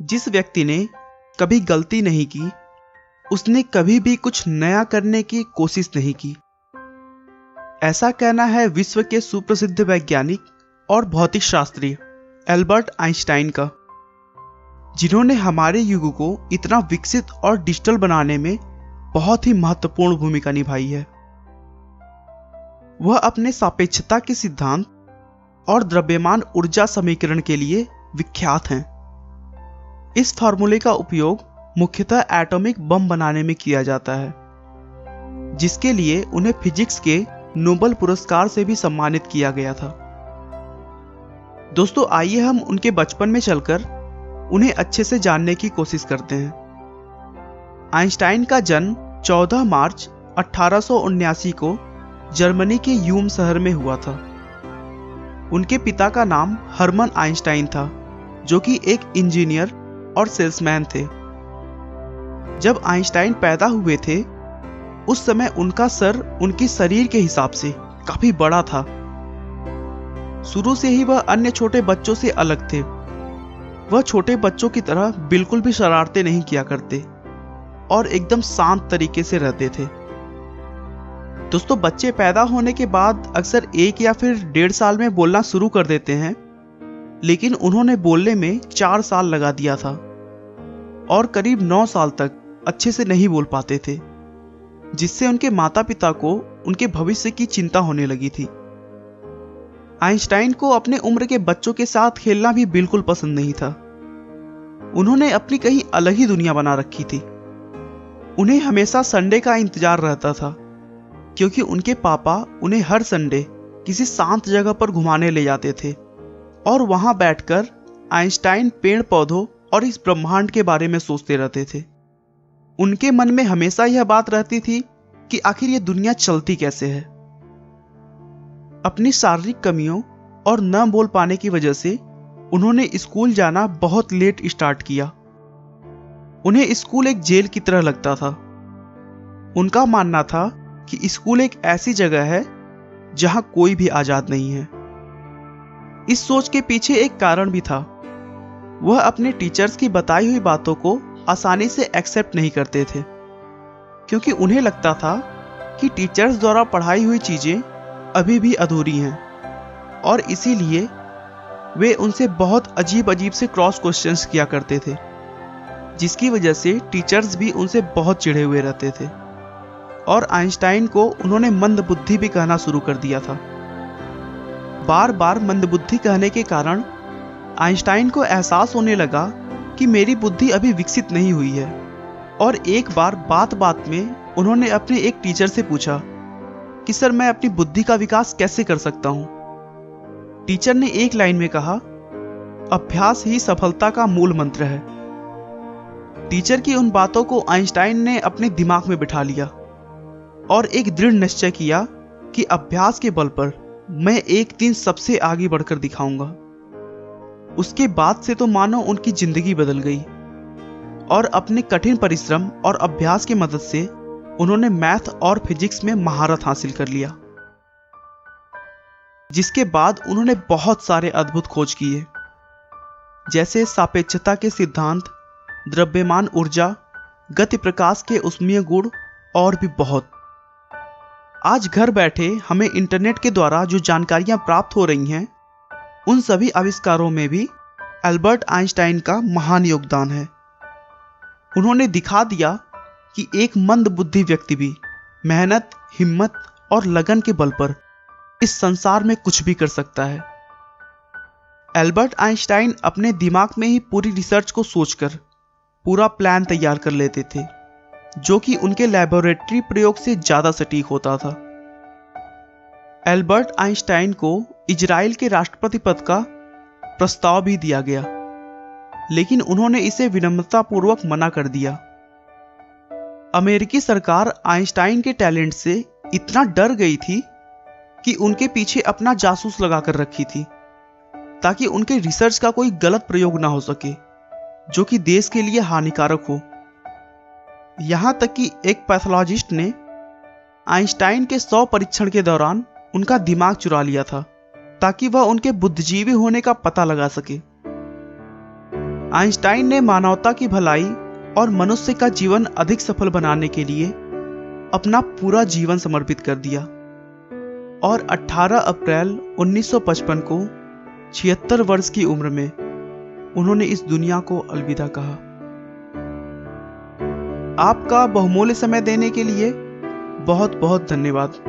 जिस व्यक्ति ने कभी गलती नहीं की, उसने कभी भी कुछ नया करने की कोशिश नहीं की। ऐसा कहना है विश्व के सुप्रसिद्ध वैज्ञानिक और भौतिक शास्त्री एल्बर्ट आइंस्टाइन का, जिन्होंने हमारे युग को इतना विकसित और डिजिटल बनाने में बहुत ही महत्वपूर्ण भूमिका निभाई है। वह अपने सापेक्षता के सिद्धांत और द्रव्यमान ऊर्जा समीकरण के लिए विख्यात हैं। इस फार्मूले का उपयोग मुख्यतः एटॉमिक बम बनाने में किया जाता है, जिसके लिए उन्हें फिजिक्स के नोबेल पुरस्कार से भी सम्मानित किया गया था। दोस्तों, आइए हम उनके बचपन में चलकर उन्हें अच्छे से जानने की कोशिश करते हैं। आइंस्टाइन का जन्म 14 मार्च 1879 को जर्मनी के यूम शहर में हुआ था। उनके पिता का नाम हर्मन आइंस्टाइन था, जो कि एक इंजीनियर और सेल्समैन थे। जब आइंस्टाइन पैदा हुए थे, उस समय उनका सर उनकी शरीर के हिसाब से काफी बड़ा था। शुरू से ही वह अन्य छोटे बच्चों से अलग थे। वह छोटे बच्चों की तरह बिल्कुल भी शरारतें नहीं किया करते और एकदम शांत तरीके से रहते थे। दोस्तों, बच्चे पैदा होने के बाद अक्सर 1 या फिर 1.5 साल में बोलना शुरू कर देते हैं, लेकिन उन्होंने बोलने में 4 साल लगा दिया था और करीब 9 साल तक अच्छे से नहीं बोल पाते थे, जिससे उनके माता पिता को उनके भविष्य की चिंता होने लगी थी। आइंस्टाइन को अपने उम्र के बच्चों के साथ खेलना भी बिल्कुल पसंद नहीं था। उन्होंने अपनी कहीं अलग ही दुनिया बना रखी थी। उन्हें हमेशा संडे का इंतजार रहता था, क्योंकि उनके पापा उन्हें हर संडे किसी शांत जगह पर घुमाने ले जाते थे और वहां बैठकर आइंस्टाइन पेड़ पौधों और इस ब्रह्मांड के बारे में सोचते रहते थे। उनके मन में हमेशा यह बात रहती थी कि आखिर ये दुनिया चलती कैसे है। अपनी शारीरिक कमियों और न बोल पाने की वजह से उन्होंने स्कूल जाना बहुत लेट स्टार्ट किया। उन्हें स्कूल एक जेल की तरह लगता था। उनका मानना था कि स्कूल एक ऐसी जगह है जहां कोई भी आजाद नहीं है। इस सोच के पीछे एक कारण भी था। वह अपने टीचर्स की बताई हुई बातों को आसानी से एक्सेप्ट नहीं करते थे, क्योंकि उन्हें लगता था कि टीचर्स द्वारा पढ़ाई हुई चीजें अभी भी अधूरी हैं और इसीलिए वे उनसे बहुत अजीब अजीब से क्रॉस क्वेश्चंस किया करते थे, जिसकी वजह से टीचर्स भी उनसे बहुत चिढ़े हुए रहते थे और आइंस्टाइन को उन्होंने मंदबुद्धि भी कहना शुरू कर दिया था। बार बार मंदबुद्धि कहने के कारण आइंस्टाइन को एहसास होने लगा कि मेरी बुद्धि अभी विकसित नहीं हुई है, और एक बार बात बात में उन्होंने अपने एक टीचर से पूछा कि सर, मैं अपनी बुद्धि का विकास कैसे कर सकता हूं। टीचर ने एक लाइन में कहा, अभ्यास ही सफलता का मूल मंत्र है। टीचर की उन बातों को आइंस्टाइन ने अपने दिमाग में बिठा लिया और एक दृढ़ निश्चय किया कि अभ्यास के बल पर मैं एक दिन सबसे आगे बढ़कर दिखाऊंगा। उसके बाद से तो मानो उनकी जिंदगी बदल गई और अपने कठिन परिश्रम और अभ्यास की मदद से उन्होंने मैथ और फिजिक्स में महारत हासिल कर लिया, जिसके बाद उन्होंने बहुत सारे अद्भुत खोज किए, जैसे सापेक्षता के सिद्धांत, द्रव्यमान ऊर्जा, गति प्रकाश के ऊष्मीय गुण और भी बहुत। आज घर बैठे हमें इंटरनेट के द्वारा जो जानकारियां प्राप्त हो रही हैं, उन सभी आविष्कारों में भी एल्बर्ट आइंस्टाइन का महान योगदान है। उन्होंने दिखा दिया कि एक मंदबुद्धि व्यक्ति भी मेहनत, हिम्मत और लगन के बल पर इस संसार में कुछ भी कर सकता है। एल्बर्ट आइंस्टाइन अपने दिमाग में ही पूरी रिसर्च को सोचकर पूरा प्लान तैयार कर लेते थे, जो कि उनके लैबोरेटरी प्रयोग से ज्यादा सटीक होता था। एल्बर्ट आइंस्टाइन को इजराइल के राष्ट्रपति पद का प्रस्ताव भी दिया गया, लेकिन उन्होंने इसे विनम्रतापूर्वक मना कर दिया। अमेरिकी सरकार आइंस्टाइन के टैलेंट से इतना डर गई थी कि उनके पीछे अपना जासूस लगाकर रखी थी, ताकि उनके रिसर्च का कोई गलत प्रयोग ना हो सके जो कि देश के लिए हानिकारक हो। यहां तक कि एक पैथोलॉजिस्ट ने आइंस्टाइन के 100 परीक्षण के दौरान उनका दिमाग चुरा लिया था, ताकि वह उनके बुद्धिजीवी होने का पता लगा सके। आइंस्टाइन ने मानवता की भलाई और मनुष्य का जीवन अधिक सफल बनाने के लिए अपना पूरा जीवन समर्पित कर दिया और 18 अप्रैल 1955 को 76 वर्ष की उम्र में उन्होंने इस दुनिया को अलविदा कहा। आपका बहुमूल्य समय देने के लिए बहुत बहुत धन्यवाद।